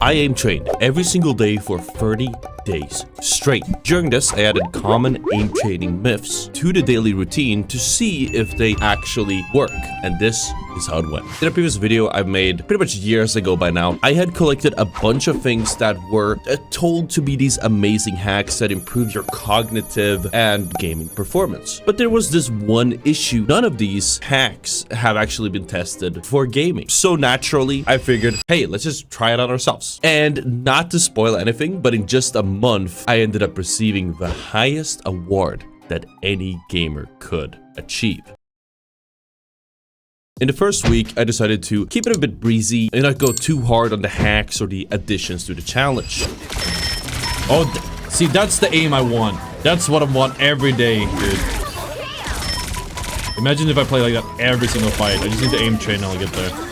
I aim trained every single day for 30 days straight. During this, I added common aim training myths to the daily routine to see if they actually work, and this is how it went. In a previous video I've made pretty much years ago by now, I had collected a bunch of things that were told to be these amazing hacks that improve your cognitive and gaming performance. But there was this one issue. None of these hacks have actually been tested for gaming. So naturally, I figured, hey, let's just try it out ourselves. And not to spoil anything, but in just a month, I ended up receiving the highest award that any gamer could achieve. In the first week, I decided to keep it a bit breezy and not go too hard on the hacks or the additions to the challenge. Oh, see, that's the aim I want. That's what I want every day, dude. Imagine if I play like that every single fight. I just need to aim train and I'll get there.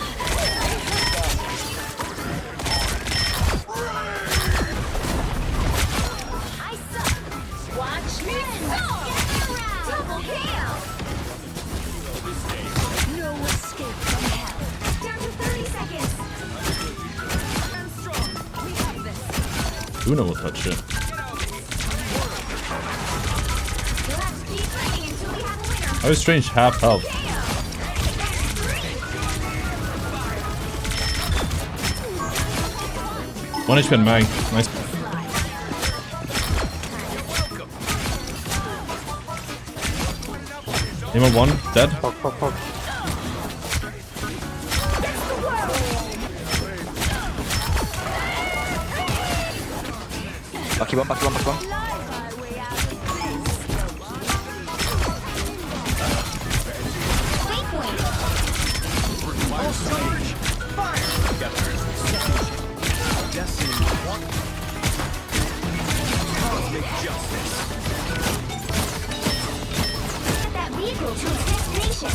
Uno will touch it. I was strange half health. 1 HP and mag. Nice. Name 1 dead. Fuck. Back one. That vehicle to its destination.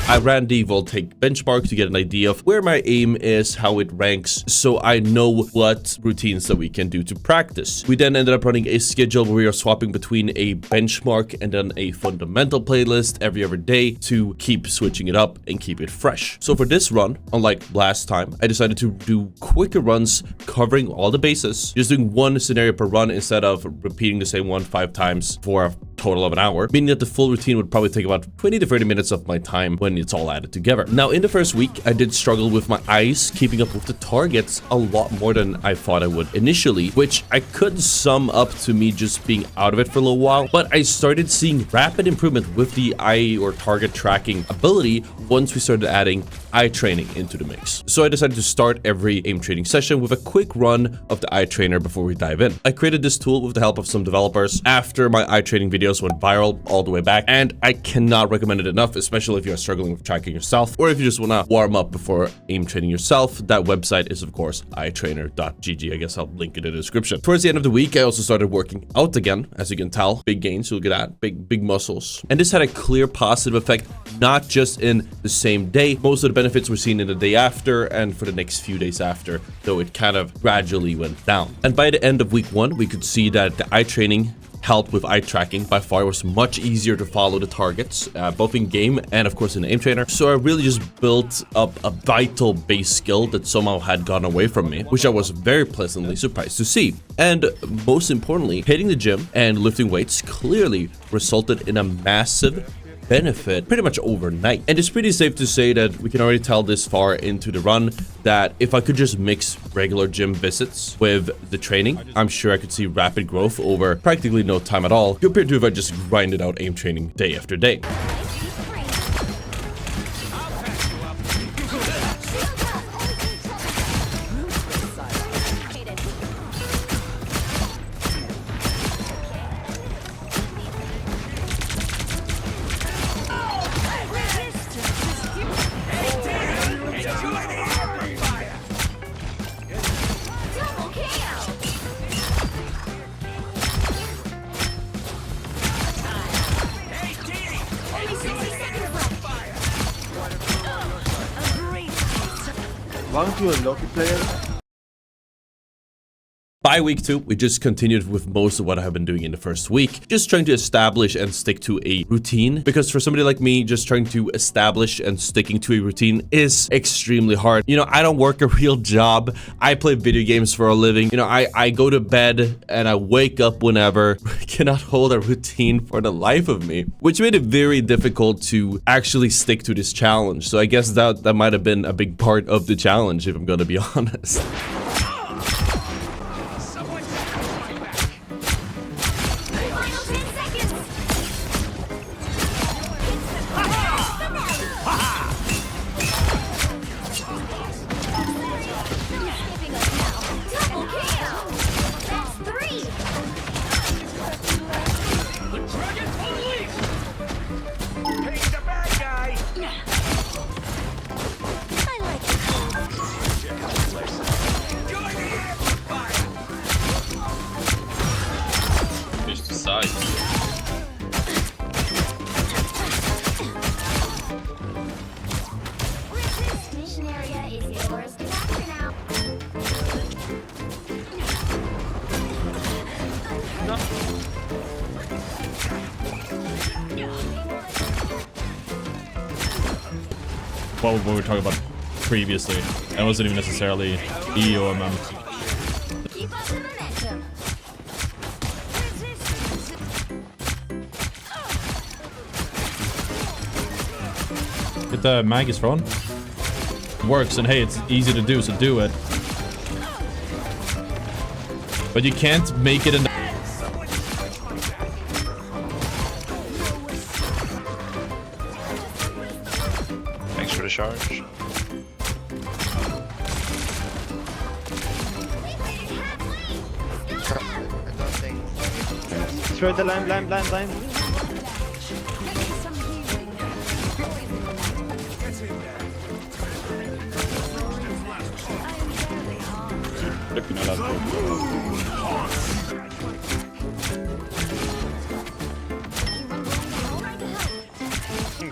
I ran the Voltaic benchmark to get an idea of where my aim is, how it ranks, so I know what routines that we can do to practice. We then ended up running a schedule where we are swapping between a benchmark and then a fundamental playlist every other day to keep switching it up and keep it fresh. So for this run, unlike last time, I decided to do quicker runs covering all the bases, just doing one scenario per run instead of repeating the same one 5 times for a total of an hour, meaning that the full routine would probably take about 20 to 30 minutes of my time when it's all added together. Now, in the first week, I did struggle with my eyes keeping up with the targets a lot more than I thought I would initially, which I could sum up to me just being out of it for a little while, but I started seeing rapid improvement with the eye or target tracking ability once we started adding eye training into the mix. So I decided to start every aim training session with a quick run of the eye trainer before we dive in. I created this tool with the help of some developers after my eye training videos went viral all the way back, and I cannot recommend it enough, especially if you're struggling with tracking yourself or if you just want to warm up before aim training yourself. That website is, of course, eyetrainer.gg. I guess I'll link it in the description. Towards the end of the week, I also started working out again. As you can tell, big gains, you'll get at big muscles. And this had a clear positive effect, not just in the same day. Most of the benefits were seen in the day after and for the next few days after, though it kind of gradually went down. And by the end of week 1, we could see that the eye training helped with eye tracking. By far, it was much easier to follow the targets, both in game and of course in the aim trainer. So I really just built up a vital base skill that somehow had gone away from me, which I was very pleasantly surprised to see. And most importantly, hitting the gym and lifting weights clearly resulted in a massive benefit pretty much overnight. And it's pretty safe to say that we can already tell this far into the run that if I could just mix regular gym visits with the training, I'm sure I could see rapid growth over practically no time at all, compared to if I just grinded out aim training day after day. Welcome to a Loki player. By week 2, we just continued with most of what I have been doing in the first week, just trying to establish and stick to a routine, because for somebody like me, just trying to establish and sticking to a routine is extremely hard. You know, I don't work a real job. I play video games for a living. You know, I go to bed and I wake up whenever. I cannot hold a routine for the life of me, which made it very difficult to actually stick to this challenge. So I guess that might have been a big part of the challenge, if I'm gonna be honest. What we were talking about previously. That wasn't even necessarily E or MM. Keep up the momentum. Get the Magus thrown. Works, and hey, it's easy to do, so do it. But you can't make it in the... Thanks for the charge. Throw the line.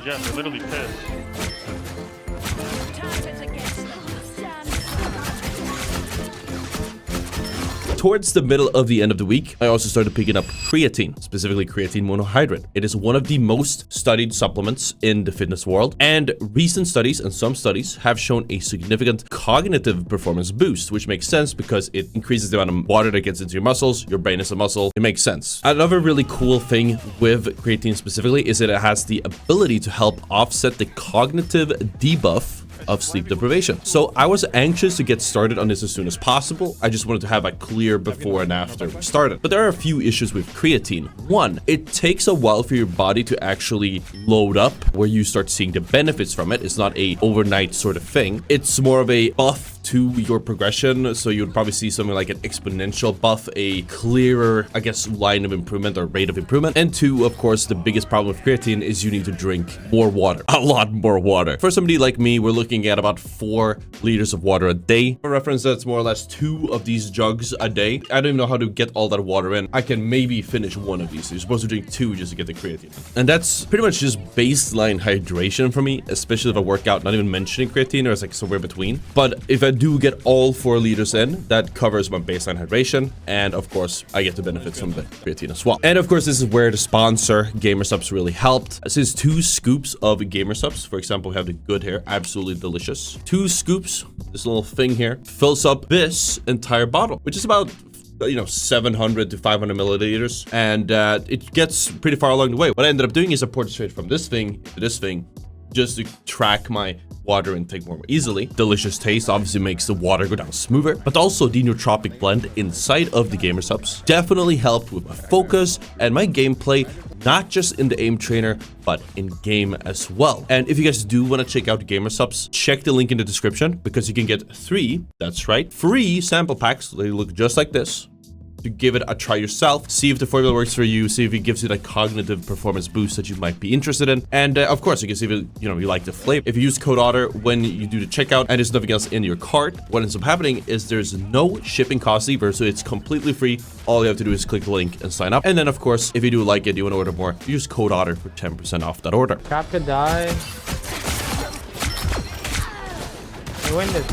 Jeff, they're literally pissed. Towards the middle of the end of the week, I also started picking up creatine, specifically creatine monohydrate. It is one of the most studied supplements in the fitness world, and recent studies and some studies have shown a significant cognitive performance boost, which makes sense because it increases the amount of water that gets into your muscles. Your brain is a muscle. It makes sense. Another really cool thing with creatine specifically is that it has the ability to help offset the cognitive debuff of sleep deprivation. So I was anxious to get started on this as soon as possible. I just wanted to have a clear before and after we started. But there are a few issues with creatine. One, it takes a while for your body to actually load up where you start seeing the benefits from it. It's not a overnight sort of thing. It's more of a buff to your progression. So you would probably see something like an exponential buff, a clearer, I guess, line of improvement or rate of improvement. And two, of course, the biggest problem with creatine is you need to drink more water, a lot more water. For somebody like me, we're looking at about 4 liters of water a day. For reference, that's more or less 2 of these jugs a day. I don't even know how to get all that water in. I can maybe finish 1 of these. So you're supposed to drink 2 just to get the creatine. And that's pretty much just baseline hydration for me, especially if I work out, not even mentioning creatine, or it's like somewhere between. But if I do get all 4 liters in, that covers my baseline hydration. And of course, I get the benefits from the creatine as well. And of course, this is where the sponsor, GamerSupps, really helped. Since 2 scoops of GamerSupps, for example, we have the good here, absolutely delicious. 2 scoops, this little thing here, fills up this entire bottle, which is about 700 to 500 milliliters, and it gets pretty far along the way. What I ended up doing is I poured it straight from this thing to this thing, just to track my water intake more easily. Delicious taste obviously makes the water go down smoother, but also the nootropic blend inside of the GamerSupps definitely helped with my focus and my gameplay, not just in the aim trainer, but in game as well. And if you guys do want to check out GamerSupps, check the link in the description, because you can get 3, that's right, free sample packs. They look just like this, to give it a try yourself, see if the formula works for you, see if it gives you that cognitive performance boost that you might be interested in. And of course, you can see if you like the flavor. If you use code ottr when you do the checkout and there's nothing else in your cart, what ends up happening is there's no shipping cost either, so it's completely free. All you have to do is click the link and sign up. And then of course, if you do like it, you want to order more, use code ottr for 10% off that order. Cap could die. I win this.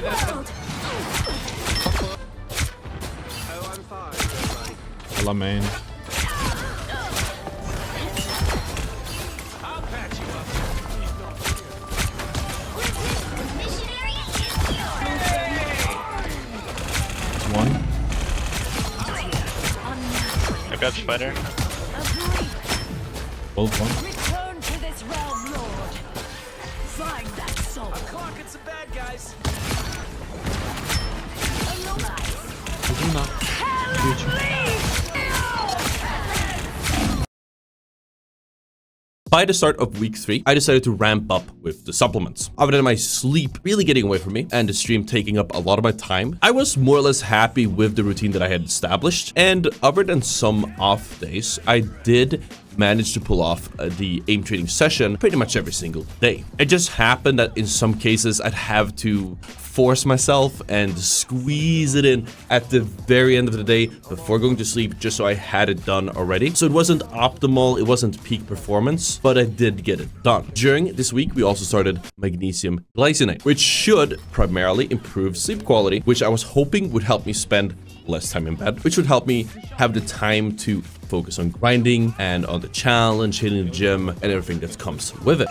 world. I love main. Mission area is yours. One. I got spider. Both one. Return to this realm, Lord. Find that soul. Clocking some bad guys. Did you not? By the start of week 3, I decided to ramp up with the supplements. Other than my sleep really getting away from me and the stream taking up a lot of my time, I was more or less happy with the routine that I had established. And other than some off days, I did manage to pull off the aim training session pretty much every single day. It just happened that in some cases I'd have to force myself and squeeze it in at the very end of the day before going to sleep, just so I had it done already. So it wasn't optimal, it wasn't peak performance, but I did get it done. During this week, we also started magnesium glycinate, which should primarily improve sleep quality, which I was hoping would help me spend less time in bed, which would help me have the time to focus on grinding and on the challenge, hitting the gym, and everything that comes with it.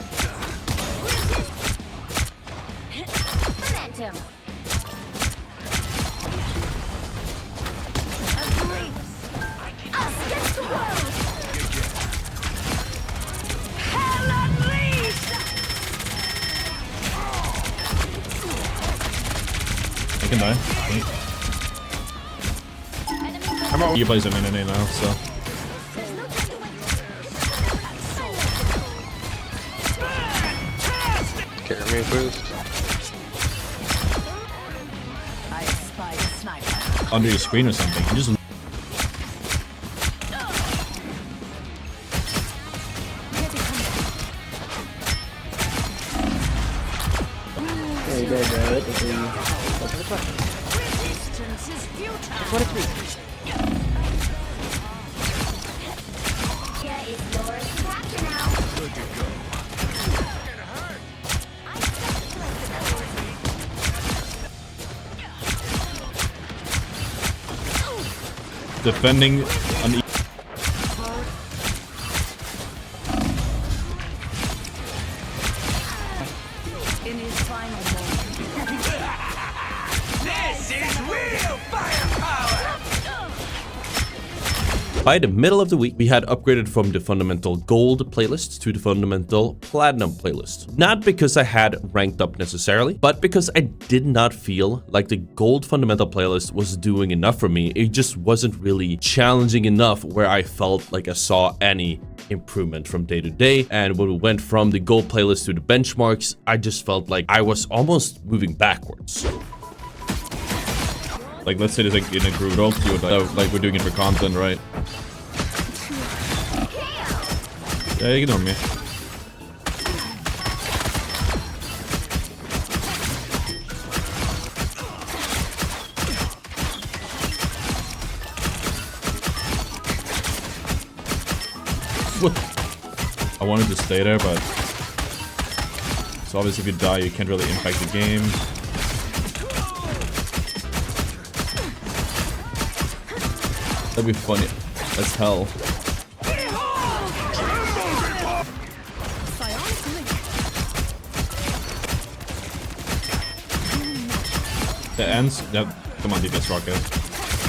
momentum. Us against the world. Hell unleashed! I can die. He plays him in now, so. Carry me, please. I spy a sniper. Under your screen or something. You just. Resistance is futile. Yeah, it's yours to capture now. Defending on the. In his final moment. This is real firepower. By the middle of the week, we had upgraded from the fundamental gold playlist to the fundamental platinum playlist. Not because I had ranked up necessarily, but because I did not feel like the gold fundamental playlist was doing enough for me. It just wasn't really challenging enough where I felt like I saw any improvement from day to day. And when we went from the gold playlist to the benchmarks, I just felt like I was almost moving backwards. Like, let's say there's like in a group of you, like we're doing it for content, right? Yeah, ignore me. What? I wanted to stay there, but so obviously if you die, you can't really impact the game. That'd be funny as hell. The ends. That, come on, DPS rocket.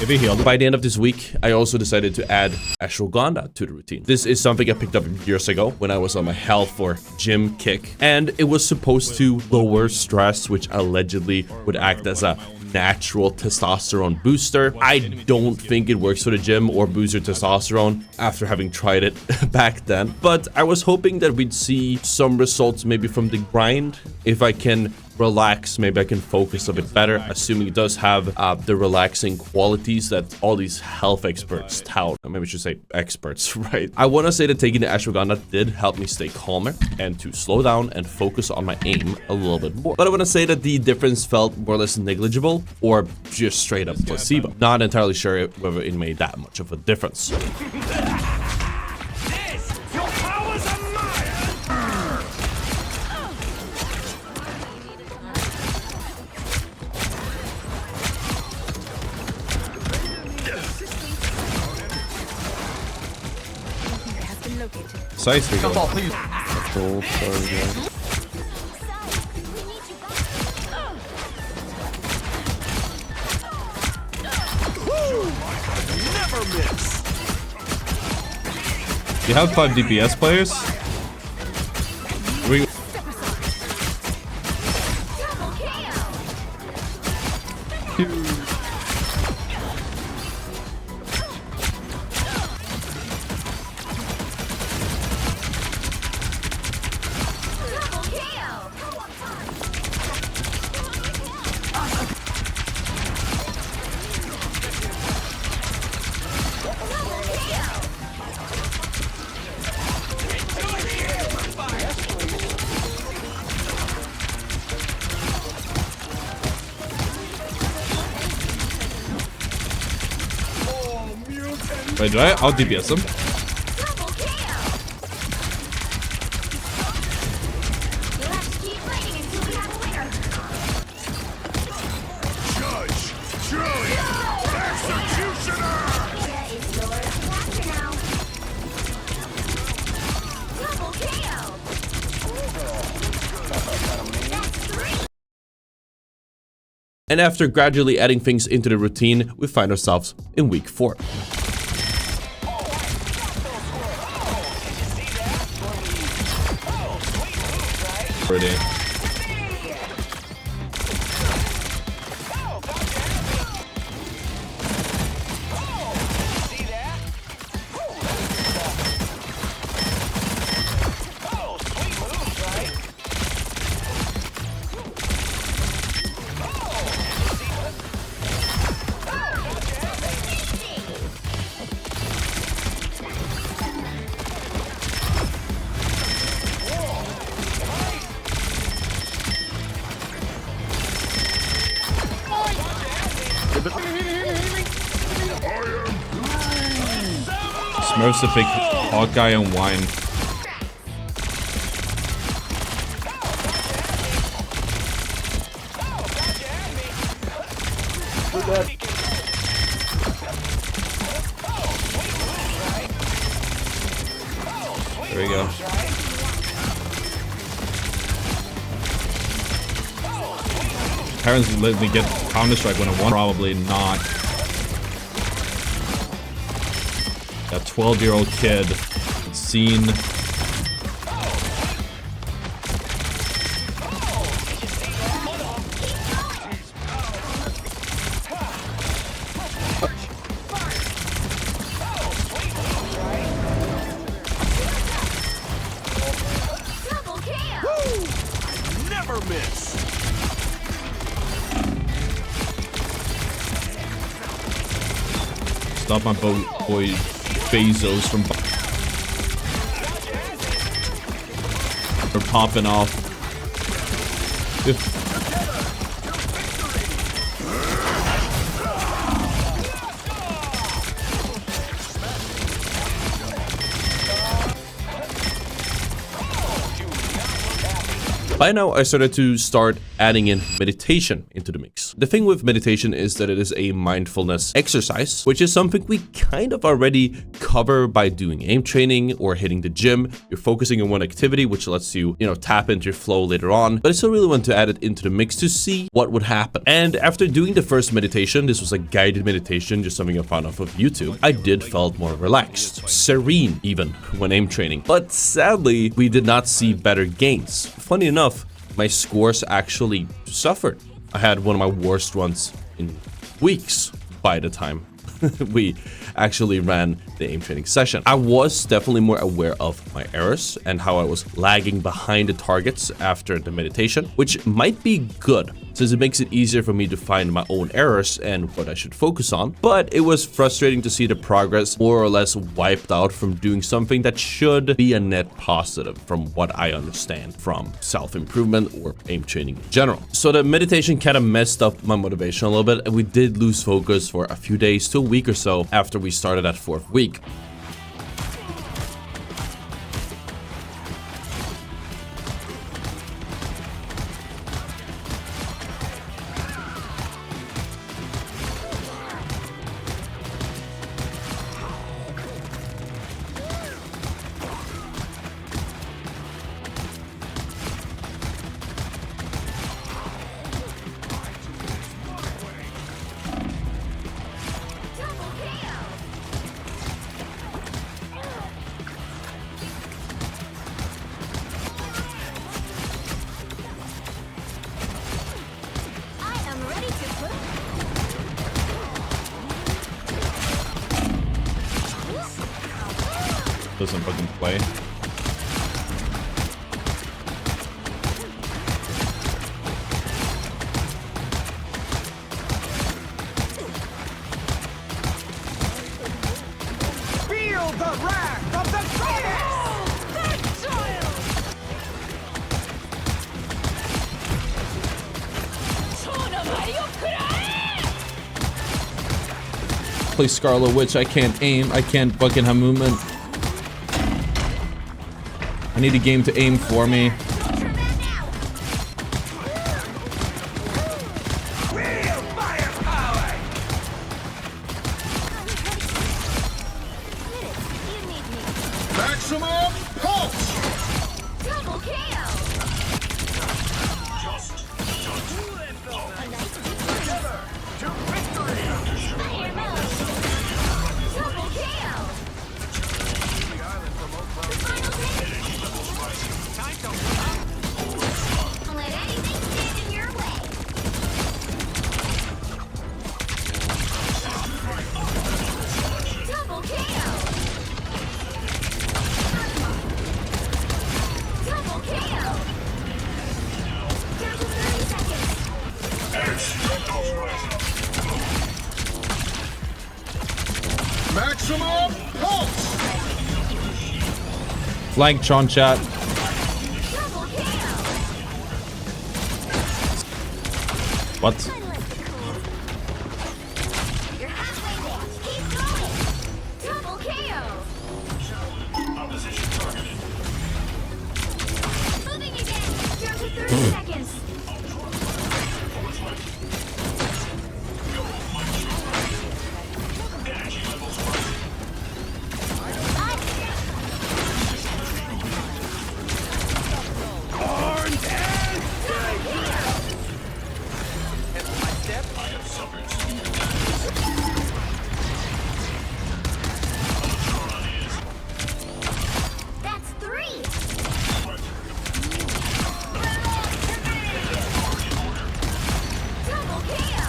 If he healed. By the end of this week, I also decided to add ashwagandha to the routine. This is something I picked up years ago when I was on my health or gym kick, and it was supposed to lower stress, which allegedly would act as a natural testosterone booster. I don't think it works for the gym or boosts your testosterone after having tried it back then, but I was hoping that we'd see some results maybe from the grind. If I can relax, maybe I can focus a bit better, assuming it does have the relaxing qualities that all these health experts tout. Maybe I should say experts, right? I want to say that taking the ashwagandha did help me stay calmer and to slow down and focus on my aim a little bit more. But I want to say that the difference felt more or less negligible or just straight up placebo. Not entirely sure whether it made that much of a difference. Size we go. Cool. Sorry, guys. Never miss. You have 5 DPS players? We Wait, do I'll DPS him. Judge, jury, executioner. And after gradually adding things into the routine, we find ourselves in week 4. Pretty. Smurfs Hawkeye and wine. There we go. Parents let me get Counter-Strike when I want. Probably not. That 12-year-old kid seen. Never miss. Stop my boy Bezos from popping off. By now, I started to start adding in meditation into the mix. The thing with meditation is that it is a mindfulness exercise, which is something we kind of already cover by doing aim training or hitting the gym. You're focusing on one activity, which lets you, tap into your flow later on. But I still really want to add it into the mix to see what would happen. And after doing the first meditation, this was a guided meditation, just something I found off of YouTube, I did felt more relaxed, serene even when aim training. But sadly, we did not see better gains. Funny enough, my scores actually suffered. I had one of my worst ones in weeks by the time we actually ran the aim training session. I was definitely more aware of my errors and how I was lagging behind the targets after the meditation, which might be good since it makes it easier for me to find my own errors and what I should focus on. But it was frustrating to see the progress more or less wiped out from doing something that should be a net positive from what I understand from self-improvement or aim training in general. So the meditation kind of messed up my motivation a little bit, and we did lose focus for a few days to a week or so after we started that 4th week. Doesn't fucking play. Feel the wrath of the Play Scarlet Witch. I can't aim. I can't fucking have movement. I need a game to aim for me. maximum pulse. Double KO. To victory. Fire mode. Double KO. Final take. Don't let anything stand in your way. Double KO. Double KO. Down to 30 seconds. Maximum pulse. Flank Chon chat. Double KO. What? You're halfway there. Keep going. Double KO. Moving again. Down to 30 seconds. That's 3. Double KO.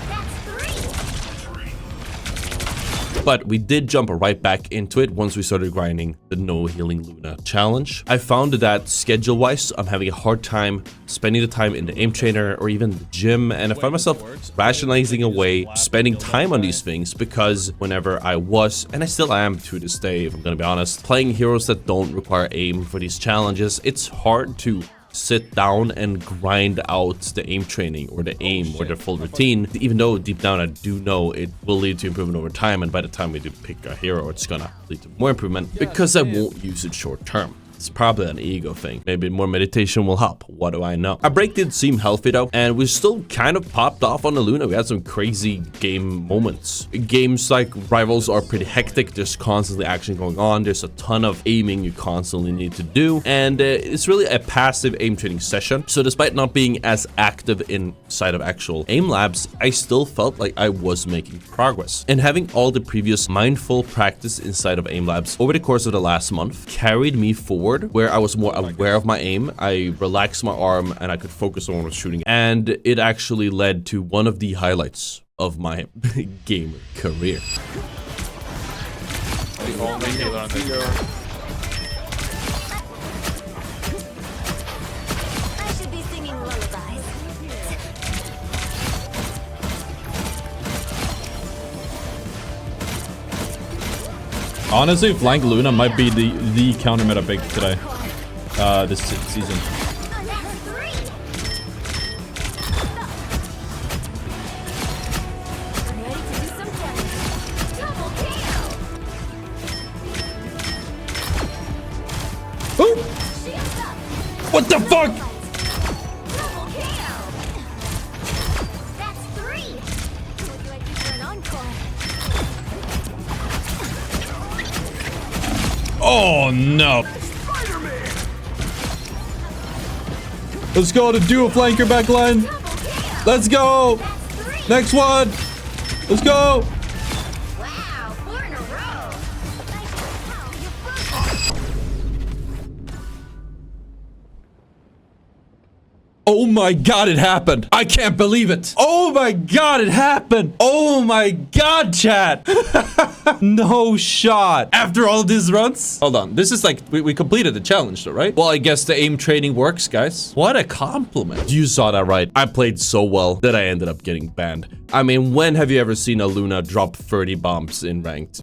That's 3. But we did jump right back into it once we started grinding the No Healing Luna challenge. I found that schedule-wise, I'm having a hard time spending the time in the aim trainer or even the gym, and I find myself rationalizing away spending time on these things because whenever I was, and I still am to this day, if I'm gonna be honest, playing heroes that don't require aim for these challenges, it's hard to sit down and grind out the aim training or the aim or the full routine, even though deep down I do know it will lead to improvement over time, and by the time we do pick a hero it's gonna lead to more improvement because I won't use it short term. It's probably an ego thing. Maybe more meditation will help. What do I know? Our break did seem healthy though, and we still kind of popped off on the Luna. We had some crazy game moments. Games like Rivals are pretty hectic. There's constantly action going on. There's a ton of aiming you constantly need to do, and it's really a passive aim training session. So despite not being as active inside of actual aim labs, I still felt like I was making progress. And having all the previous mindful practice inside of aim labs over the course of the last month carried me forward, where I was more aware of my aim. I relaxed my arm and I could focus on what I was shooting, and it actually led to one of the highlights of my gamer career. The only healer on this. I should be singing lullabies. Honestly, Flank Luna might be the counter meta pick today. This season. That's 3. I'm ready to do some damage. Double KO. Oh! Shields up. What the fuck? Double KO. That's 3. Would you like to for an encore? Oh no! Let's go to dual flanker backline. Double KO. Let's go. That's 3. Next one. Let's go. Wow, 4 in a row. Nice how you broke. Oh my god, it happened. I can't believe it. Oh my god, it happened. Oh my god, chat. No shot. After all these runs? Hold on. This is like, we completed the challenge though, right? Well, I guess the aim training works, guys. What a compliment. You saw that right. I played so well that I ended up getting banned. I mean, when have you ever seen a Luna drop 30 bombs in ranked?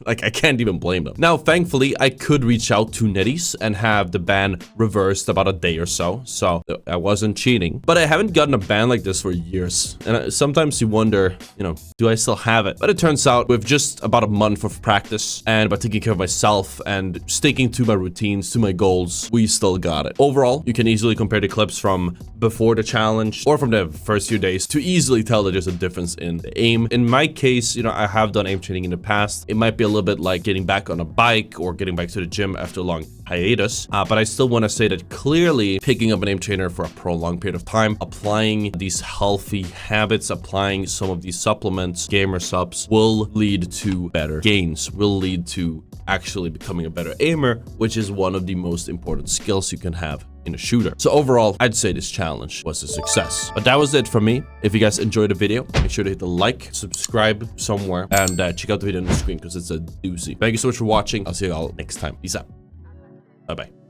Like, I can't even blame them. Now, thankfully, I could reach out to NetEase and have the ban reversed about a day or so. So I wasn't cheating. But I haven't gotten a ban like this for years. And sometimes you wonder, you know, do I still have it? But it turns out with just about a month of practice and by taking care of myself and sticking to my routines, to my goals, we still got it. Overall, you can easily compare the clips from before the challenge or from the first few days to easily tell that there's a difference in the aim. In my case, you know, I have done aim training in the past. It might be a little bit like getting back on a bike or getting back to the gym after a long hiatus, but I still want to say that clearly picking up an aim trainer for a prolonged period of time, applying these healthy habits, applying some of these supplements, gamer subs, will lead to better gains, will lead to actually becoming a better aimer, which is one of the most important skills you can have in a shooter. So overall, I'd say this challenge was a success. But that was it for me. If you guys enjoyed the video, make sure to hit the like, subscribe somewhere, and check out the video on the screen because it's a doozy. Thank you so much for watching. I'll see you all next time. Peace out. Bye-bye.